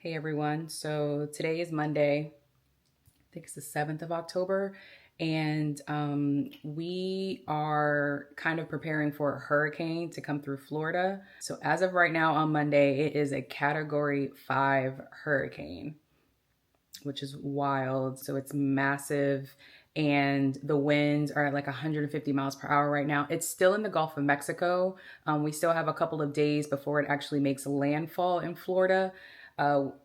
Hey everyone. So today is Monday. I think it's the 7th of October. And we are kind of preparing for a hurricane to come through Florida. So as of right now on Monday, it is a Category 5 hurricane, which is wild. So it's massive. And the winds are at like 150 miles per hour right now. It's still in the Gulf of Mexico. We still have a couple of days before it actually makes landfall in Florida.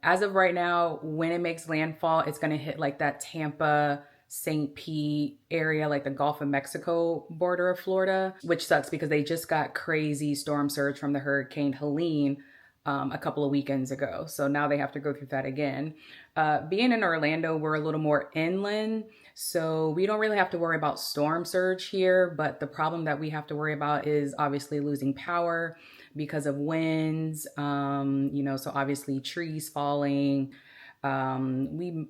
As of right now, when it makes landfall, it's going to hit like that Tampa, St. Pete area, like the Gulf of Mexico border of Florida, which sucks because they just got crazy storm surge from the Hurricane Helene a couple of weekends ago. So now they have to go through that again. Being in Orlando, we're a little more inland, so we don't really have to worry about storm surge here. But the problem that we have to worry about is obviously losing power because of winds, so obviously trees falling. We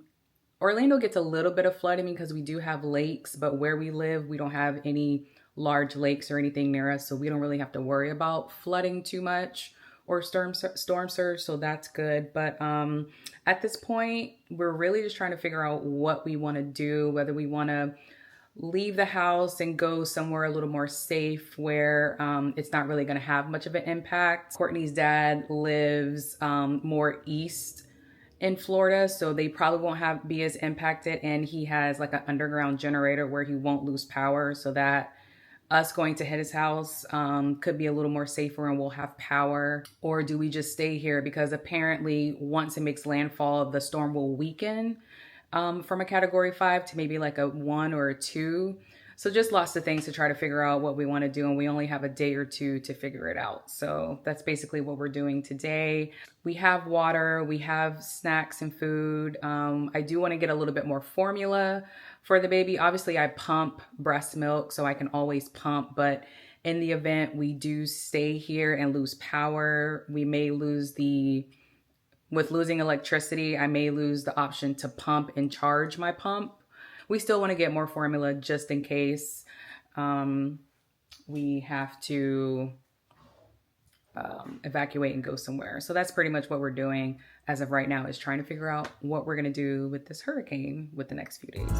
Orlando gets a little bit of flooding because we do have lakes, but where we live, we don't have any large lakes or anything near us, so we don't really have to worry about flooding too much or storm surge, so that's good. But at this point, we're really just trying to figure out what we want to do, whether we want to leave the house and go somewhere a little more safe where it's not really going to have much of an impact. Courtney's dad lives more east in Florida, so they probably won't be as impacted, and he has like an underground generator where he won't lose power, so that us going to hit his house could be a little more safer and we'll have power. Or do we just stay here? Because apparently once it makes landfall, the storm will weaken from a Category 5 to maybe like a 1 or a 2. So just lots of things to try to figure out what we want to do, and we only have a day or two to figure it out. So that's basically what we're doing today. We have water, we have snacks and food. I do want to get a little bit more formula for the baby. Obviously, I pump breast milk, so I can always pump, but in the event we do stay here and lose power, we may lose with losing electricity, I may lose the option to pump and charge my pump. We still want to get more formula just in case we have to evacuate and go somewhere. So that's pretty much what we're doing as of right now, is trying to figure out what we're going to do with this hurricane with the next few days.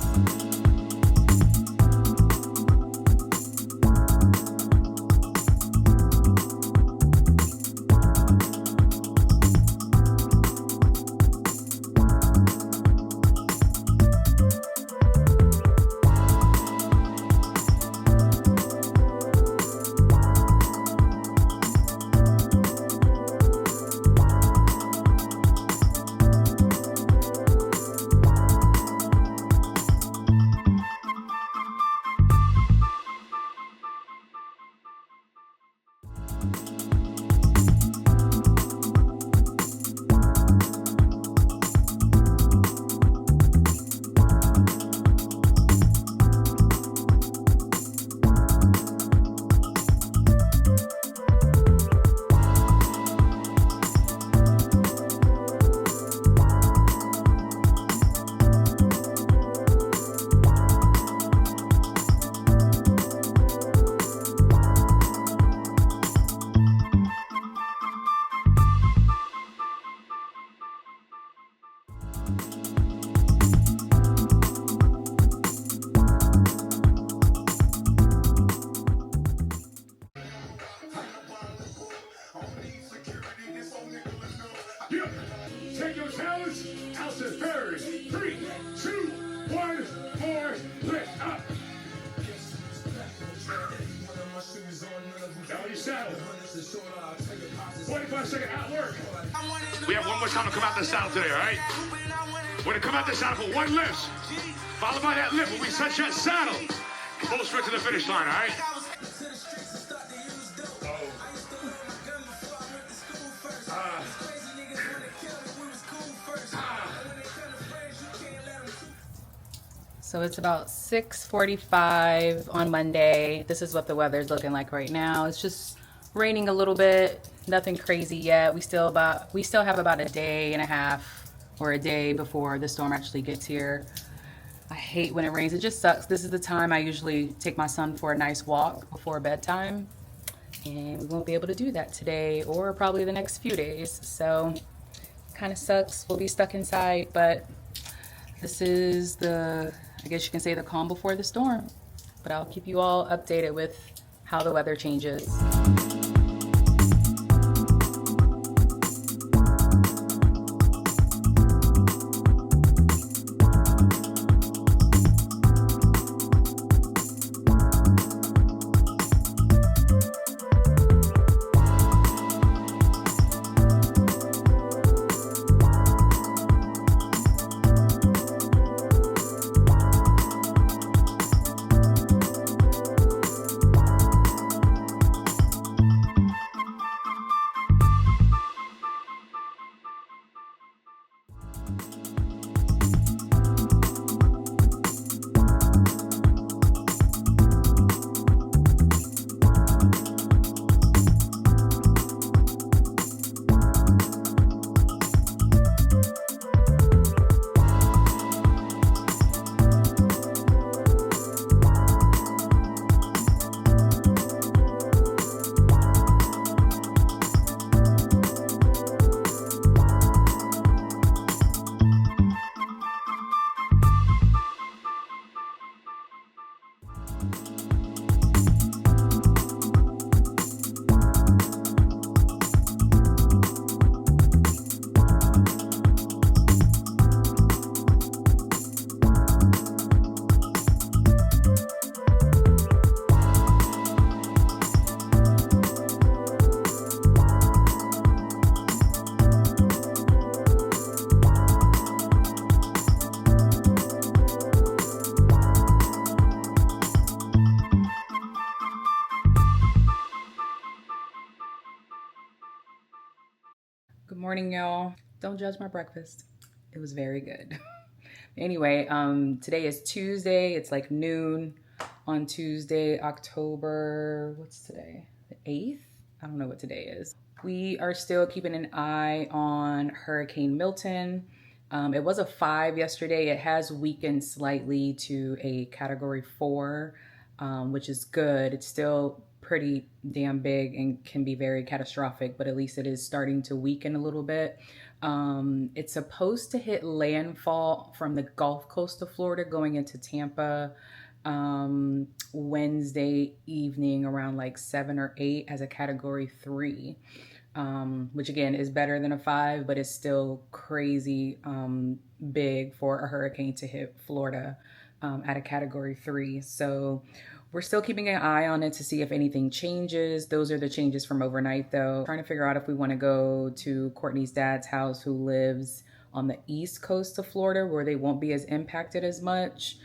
Take your challenge out to third. 3, 2, 1, 4, lift up. Down your saddle. 45-second outwork. We have one more time to come out the saddle today, all right? We're going to come out the saddle for one lift. Followed by that lift when we touch that saddle. Full straight to the finish line, all right? So it's about 6:45 on Monday. This is what the weather's looking like right now. It's just raining a little bit, nothing crazy yet. We still have about a day and a half or a day before the storm actually gets here. I hate when it rains. It just sucks. This is the time I usually take my son for a nice walk before bedtime, and we won't be able to do that today or probably the next few days. So Kind of sucks. We'll be stuck inside, but this is the, I guess you can say, the calm before the storm. But I'll keep you all updated with how the weather changes. Good morning, y'all. Don't judge my breakfast. It was very good. Anyway, today is Tuesday. It's like noon on Tuesday, October, what's today? The 8th? I don't know what today is. We are still keeping an eye on Hurricane Milton. It was a 5 yesterday. It has weakened slightly to a category 4, which is good. It's still pretty damn big and can be very catastrophic, but at least it is starting to weaken a little bit. It's supposed to hit landfall from the Gulf Coast of Florida going into Tampa Wednesday evening around like 7 or 8 as a category 3, which again is better than a 5, but it's still crazy big for a hurricane to hit Florida at a category 3. So we're still keeping an eye on it to see if anything changes. Those are the changes from overnight though. Trying to figure out if we want to go to Courtney's dad's house, who lives on the east coast of Florida, where they won't be as impacted as much.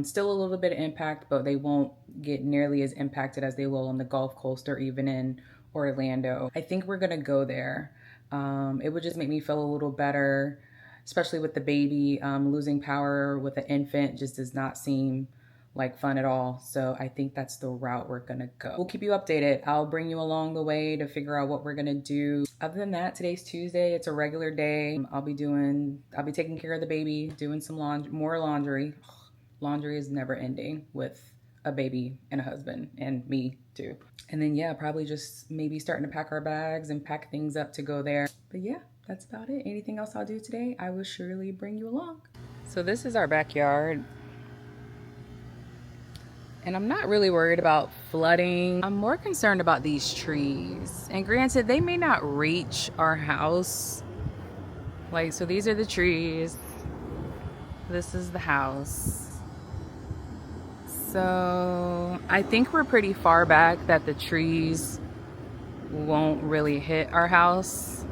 Still a little bit of impact, but they won't get nearly as impacted as they will on the Gulf Coast or even in Orlando. I think we're gonna go there. It would just make me feel a little better, especially with the baby. Losing power with an infant just does not seem like fun at all. So I think that's the route we're gonna go. We'll keep you updated. I'll bring you along the way to figure out what we're gonna do. Other than that, today's Tuesday. It's a regular day. I'll be taking care of the baby, doing some more laundry. Laundry is never ending with a baby and a husband and me too. And then yeah, probably just maybe starting to pack our bags and pack things up to go there. But yeah, that's about it. Anything else I'll do today, I will surely bring you along. So this is our backyard. And I'm not really worried about flooding. I'm more concerned about these trees. And granted, they may not reach our house. Like, so these are the trees. This is the house. So I think we're pretty far back that the trees won't really hit our house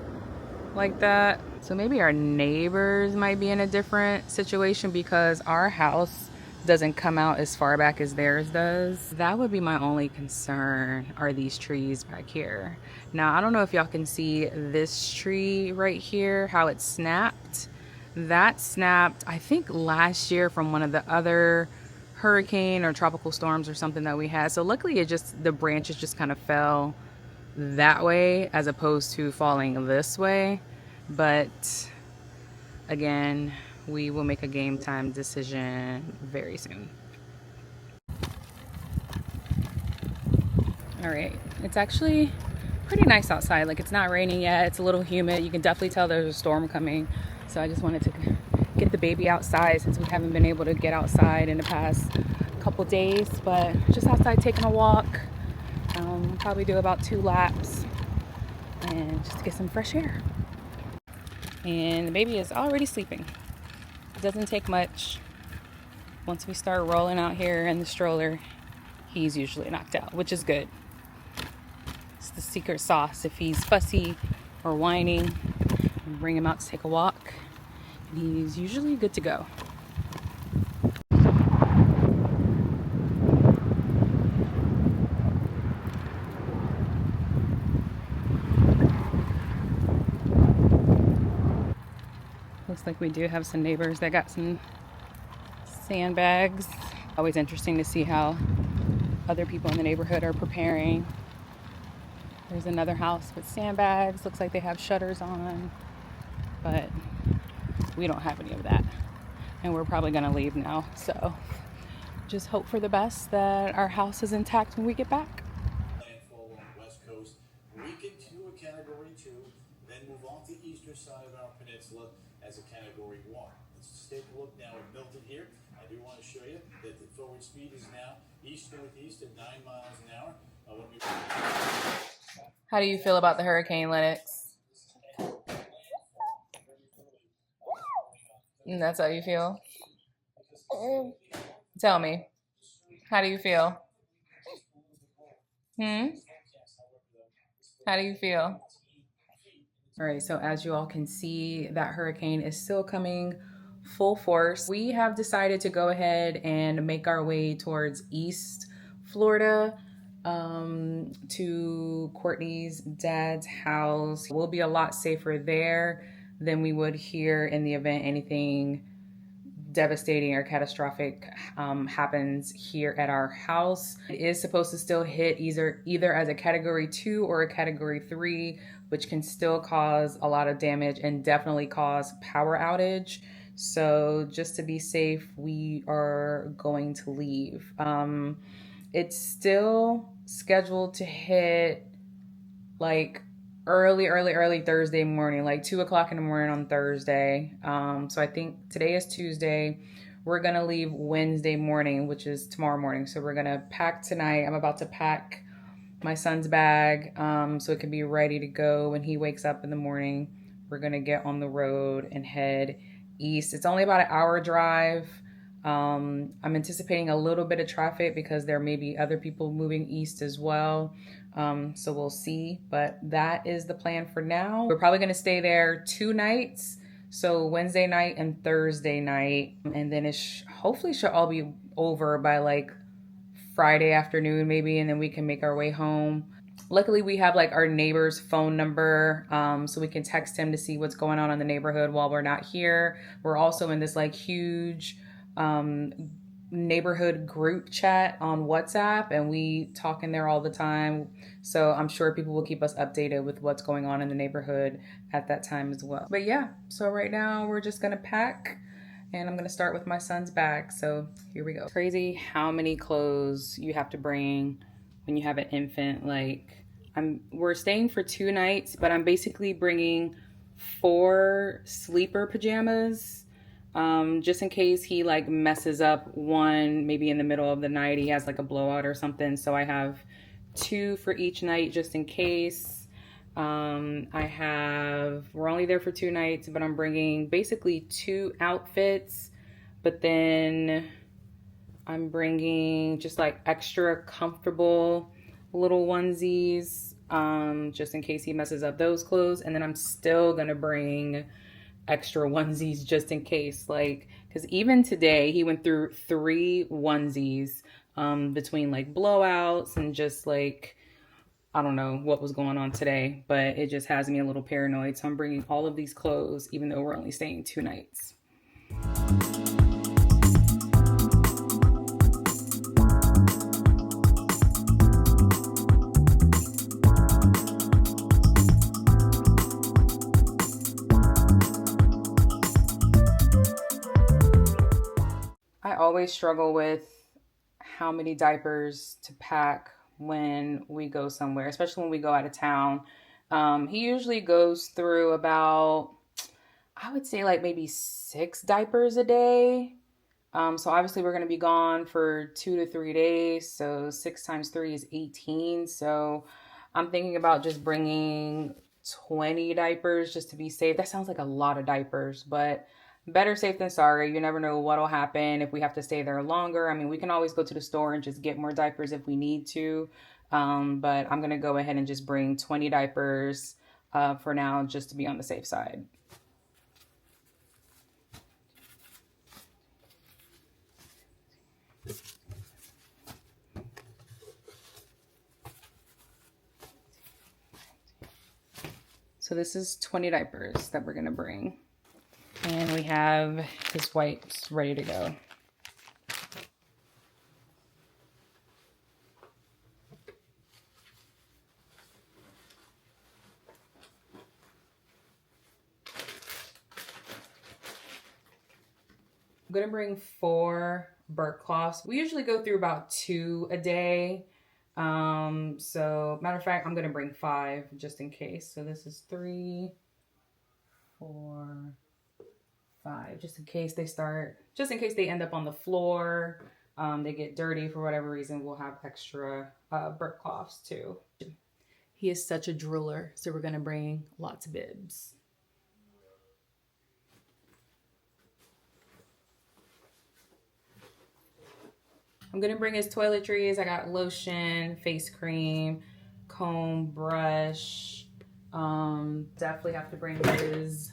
like that. So maybe our neighbors might be in a different situation because our house doesn't come out as far back as theirs does. That would be my only concern, are these trees back here. Now, I don't know if y'all can see this tree right here, how it snapped. That snapped, I think last year from one of the other hurricane or tropical storms or something that we had. So luckily the branches just kind of fell that way as opposed to falling this way. But again, we will make a game time decision very soon. All right, it's actually pretty nice outside. Like, it's not raining yet. It's a little humid. You can definitely tell there's a storm coming. So I just wanted to get the baby outside since we haven't been able to get outside in the past couple days. But just outside taking a walk. Probably do about 2 laps and just to get some fresh air. And the baby is already sleeping. It doesn't take much. Once we start rolling out here in the stroller, he's usually knocked out, which is good. It's the secret sauce. If he's fussy or whining, bring him out to take a walk, and he's usually good to go. Looks like we do have some neighbors that got some sandbags. Always interesting to see how other people in the neighborhood are preparing. There's another house with sandbags. Looks like they have shutters on, but we don't have any of that. And we're probably gonna leave now. So just hope for the best that our house is intact when we get back. Landfall on the west coast, weaken to a category 2, then move off the eastern side of our peninsula as a category 1. Let's take a look now at Milton here. I do want to show you that the forward speed is now east-northeast at 9 miles an hour. How do you feel about the hurricane, Lennox? And that's how you feel? Tell me. How do you feel? How do you feel? All right, so as you all can see, that hurricane is still coming full force. We have decided to go ahead and make our way towards East Florida, to Courtney's dad's house. We'll be a lot safer there than we would here in the event anything devastating or catastrophic happens here at our house. It is supposed to still hit either as a category 2 or a category 3, which can still cause a lot of damage and definitely cause power outage. So just to be safe, we are going to leave. It's still scheduled to hit like early Thursday morning, like 2 o'clock in the morning on Thursday. So I think today is Tuesday. We're gonna leave Wednesday morning, which is tomorrow morning. So we're gonna pack tonight. I'm about to pack my son's bag, so it can be ready to go when he wakes up in the morning. We're gonna get on the road and head east. It's only about an hour drive. I'm anticipating a little bit of traffic because there may be other people moving east as well. So we'll see, but that is the plan for now. We're probably going to stay there 2 nights. So Wednesday night and Thursday night. And then it hopefully should all be over by like Friday afternoon maybe. And then we can make our way home. Luckily, we have like our neighbor's phone number, so we can text him to see what's going on in the neighborhood while we're not here. We're also in this like huge neighborhood group chat on WhatsApp, and we talk in there all the time. So I'm sure people will keep us updated with what's going on in the neighborhood at that time as well. But yeah, so right now we're just gonna pack, and I'm gonna start with my son's bag. So here we go. Crazy how many clothes you have to bring when you have an infant. Like we're staying for 2 nights, but I'm basically bringing 4 sleeper pajamas, just in case he like messes up one, maybe in the middle of the night, he has like a blowout or something. So I have 2 for each night just in case. We're only there for 2 nights, but I'm bringing basically 2 outfits, but then I'm bringing just like extra comfortable little onesies, just in case he messes up those clothes. And then I'm still gonna bring extra onesies just in case, like, because even today he went through 3 onesies, between like blowouts and just like, I don't know what was going on today, but it just has me a little paranoid. So I'm bringing all of these clothes even though we're only staying 2 nights. I always struggle with how many diapers to pack when we go somewhere, especially when we go out of town. He usually goes through about, I would say like maybe 6 diapers a day. So obviously we're going to be gone for 2 to 3 days. So 6 times 3 is 18. So I'm thinking about just bringing 20 diapers just to be safe. That sounds like a lot of diapers, but better safe than sorry. You never know what'll happen if we have to stay there longer. I mean, we can always go to the store and just get more diapers if we need to. But I'm going to go ahead and just bring 20 diapers for now, just to be on the safe side. So this is 20 diapers that we're gonna bring. And we have his wipes ready to go. I'm gonna bring 4 burp cloths. We usually go through about 2 a day. So matter of fact, I'm gonna bring 5 just in case. So this is 3, 4, 5, just in case they end up on the floor, they get dirty for whatever reason, we'll have extra burp cloths too. He is such a drooler, so we're gonna bring lots of bibs. I'm gonna bring his toiletries. I got lotion, face cream, comb, brush. Definitely have to bring his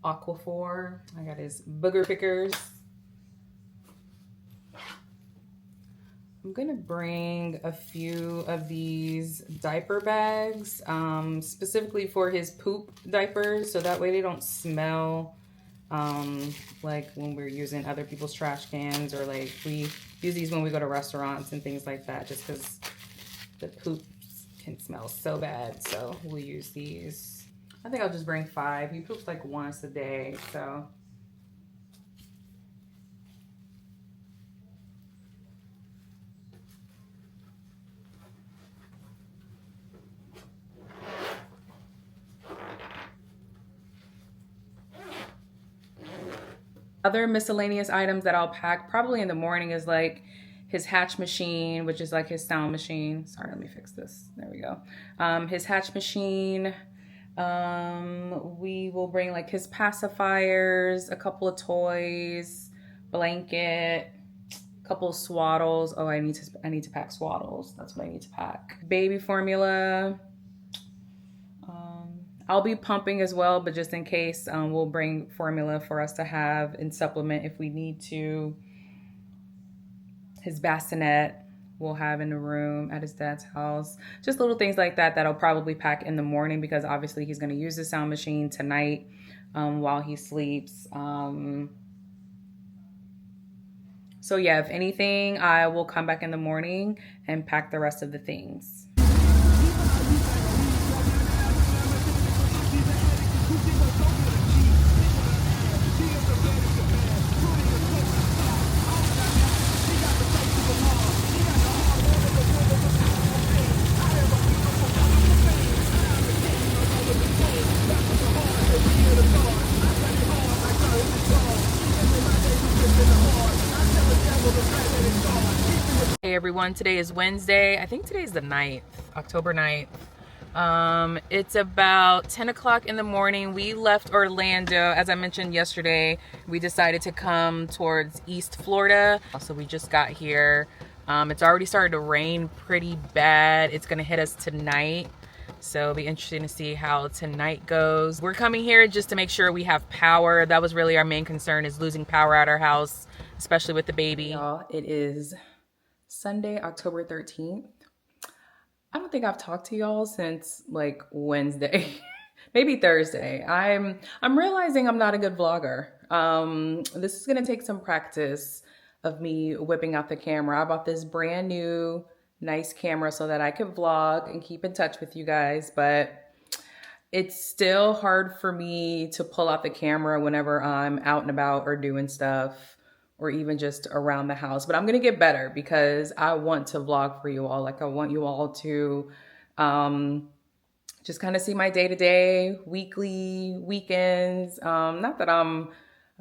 Aquaphor. I got his booger pickers. I'm gonna bring a few of these diaper bags, specifically for his poop diapers, so that way they don't smell like when we're using other people's trash cans, or like we use these when we go to restaurants and things like that, just because the poops can smell so bad. So we'll use these. I think I'll just bring 5. He poops like once a day, so. Other miscellaneous items that I'll pack probably in the morning is like his hatch machine, which is like his sound machine. Sorry, let me fix this. There we go. His hatch machine. We will bring like his pacifiers, a couple of toys, blanket, a couple of swaddles. Oh, I need to pack swaddles. That's what I need to pack. Baby formula. I'll be pumping as well, but just in case, we'll bring formula for us to have and supplement if we need to. His bassinet we'll have in the room at his dad's house. Just little things like that that I'll probably pack in the morning, because obviously he's going to use the sound machine tonight while he sleeps. So yeah, if anything, I will come back in the morning and pack the rest of the things. Hey everyone, today is Wednesday. I think today is the 9th, October 9th. It's about 10 o'clock in the morning. We left Orlando. As I mentioned yesterday, we decided to come towards East Florida. So we just got here. It's already started to rain pretty bad. It's gonna hit us tonight. So it'll be interesting to see how tonight goes. We're coming here just to make sure we have power. That was really our main concern, is losing power at our house, especially with the baby. Y'all, it is Sunday, October 13th. I don't think I've talked to y'all since like Wednesday, maybe Thursday. I'm realizing I'm not a good vlogger. This is gonna take some practice of me whipping out the camera. I bought this brand new nice camera so that I could vlog and keep in touch with you guys, but it's still hard for me to pull out the camera whenever I'm out and about or doing stuff or even just around the house. But I'm going to get better because I want to vlog for you all. Like I want you all to just kind of see my day-to-day, weekly, weekends. Not that I'm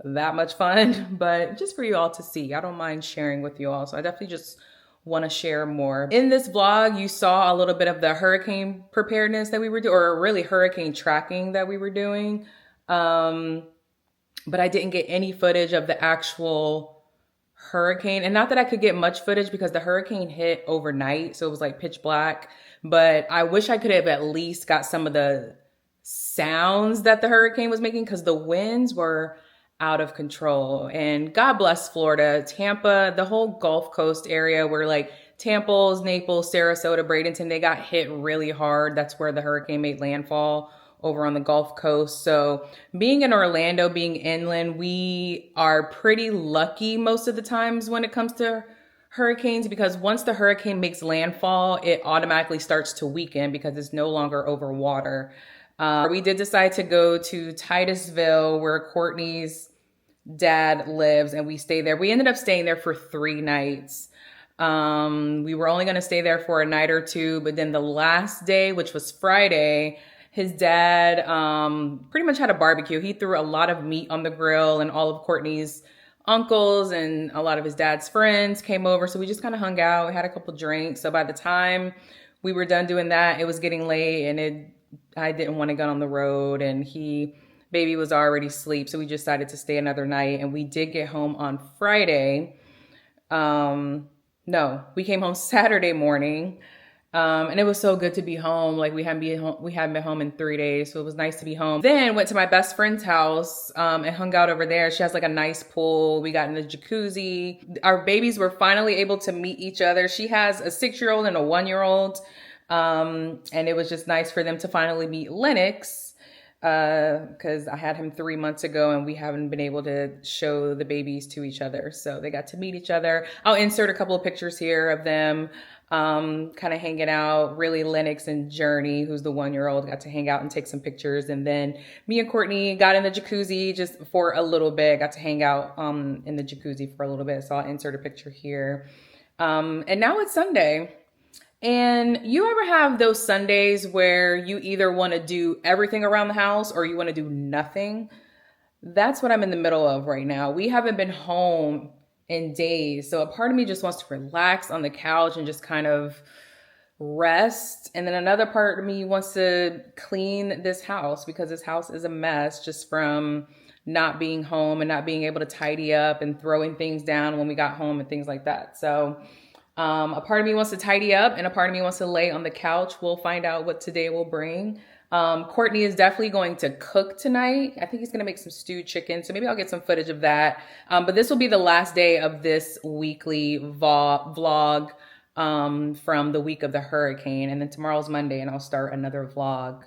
that much fun, but just for you all to see. I don't mind sharing with you all. So I definitely just want to share more. In this vlog, you saw a little bit of the hurricane preparedness that we were doing, or really hurricane tracking that we were doing. But I didn't get any footage of the actual hurricane. And not that I could get much footage because the hurricane hit overnight. So it was like pitch black. But I wish I could have at least got some of the sounds that the hurricane was making because the winds were out of control. And God bless Florida, Tampa, the whole Gulf Coast area where like Tampa, Naples, Sarasota, Bradenton, they got hit really hard. That's where the hurricane made landfall, over on the Gulf Coast. So being in Orlando, being inland, we are pretty lucky most of the times when it comes to hurricanes, because once the hurricane makes landfall, it automatically starts to weaken because it's no longer over water. We did decide to go to Titusville, where Courtney's dad lives, and we stayed there. We ended up staying there for 3 nights. We were only going to stay there for a night or two, but then the last day, which was Friday, his dad pretty much had a barbecue. He threw a lot of meat on the grill, and all of Courtney's uncles and a lot of his dad's friends came over. So we just kind of hung out. We had a couple drinks. So by the time we were done doing that, it was getting late, and I didn't want to go on the road, and baby was already asleep. So we just decided to stay another night, and we did get home on Friday. No, we came home Saturday morning. And it was so good to be home. Like we hadn't been home in 3 days. So it was nice to be home. Then went to my best friend's house, and hung out over there. She has like a nice pool. We got in the jacuzzi. Our babies were finally able to meet each other. She has a 6-year-old and a 1-year-old. And it was just nice for them to finally meet Lennox, because I had him 3 months ago and we haven't been able to show the babies to each other. So they got to meet each other. I'll insert a couple of pictures here of them kind of hanging out. Really, Lennox and Journey, who's the 1-year-old, got to hang out and take some pictures. And then me and Courtney got in the jacuzzi just for a little bit, got to hang out in the jacuzzi for a little bit. So I'll insert a picture here. And now it's Sunday. And you ever have those Sundays where you either want to do everything around the house or you want to do nothing? That's what I'm in the middle of right now. We haven't been home in days. So a part of me just wants to relax on the couch and just kind of rest. And then another part of me wants to clean this house because this house is a mess just from not being home and not being able to tidy up and throwing things down when we got home and things like that. So a part of me wants to tidy up and a part of me wants to lay on the couch. We'll find out what today will bring. Courtney is definitely going to cook tonight. I think he's going to make some stewed chicken. So maybe I'll get some footage of that. But this will be the last day of this weekly vlog from the week of the hurricane. And then tomorrow's Monday and I'll start another vlog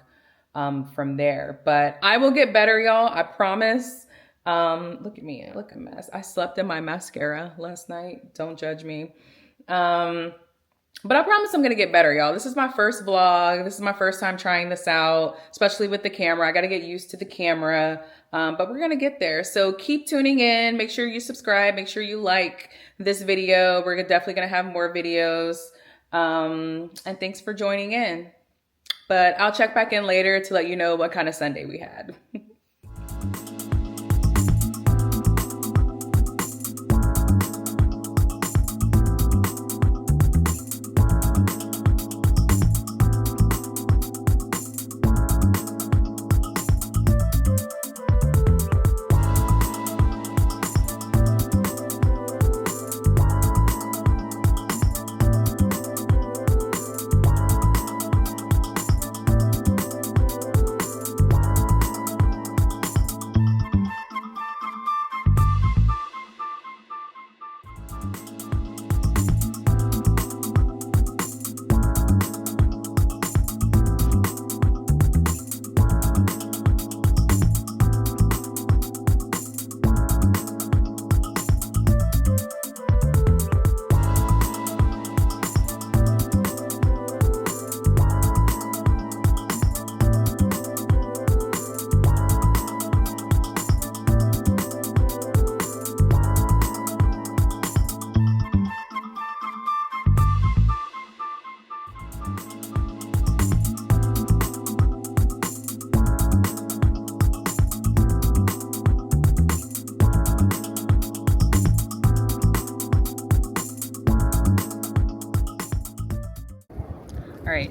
from there. But I will get better, y'all. I promise. Look at me. I look a mess. I slept in my mascara last night. Don't judge me. But I promise I'm going to get better, y'all. This is my first vlog. This is my first time trying this out, especially with the camera. I got to get used to the camera, but we're going to get there. So keep tuning in. Make sure you subscribe. Make sure you like this video. We're definitely going to have more videos. And thanks for joining in. But I'll check back in later to let you know what kind of Sunday we had.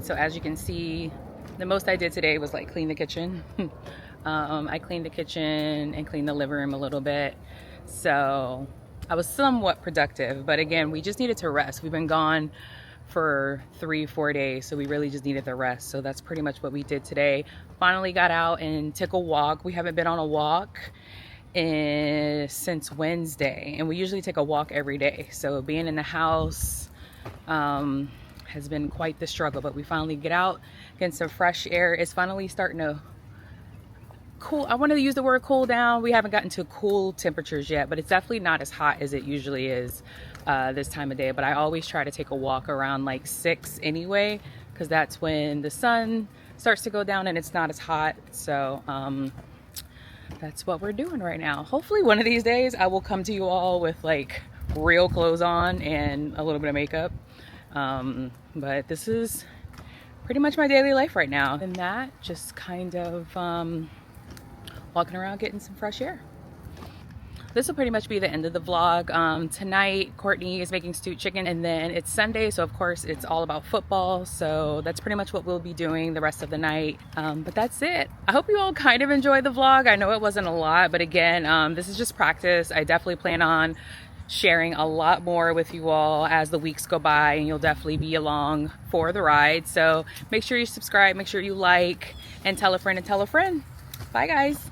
So as you can see, the most I did today was like clean the kitchen. I cleaned the kitchen and cleaned the living room a little bit. So I was somewhat productive, but again, we just needed to rest. We've been gone for 3-4 days, so we really just needed the rest. So that's pretty much what we did today. Finally got out and took a walk. We haven't been on a walk since Wednesday, and we usually take a walk every day. So being in the house has been quite the struggle, but we finally get out, getting some fresh air. It's finally starting to cool. I wanted to use the word cool down. We haven't gotten to cool temperatures yet, but it's definitely not as hot as it usually is this time of day. But I always try to take a walk around like 6 anyway, because that's when the sun starts to go down and it's not as hot. So that's what we're doing right now. Hopefully one of these days I will come to you all with like real clothes on and a little bit of makeup. But this is pretty much my daily life right now. And that just kind of walking around getting some fresh air. This will pretty much be the end of the vlog. Tonight, Courtney is making stewed chicken, and then it's Sunday, so of course it's all about football. So that's pretty much what we'll be doing the rest of the night. But that's it. I hope you all kind of enjoyed the vlog. I know it wasn't a lot, but again, this is just practice. I definitely plan on sharing a lot more with you all as the weeks go by, and you'll definitely be along for the ride. So make sure you subscribe, make sure you like, and tell a friend and tell a friend. Bye guys.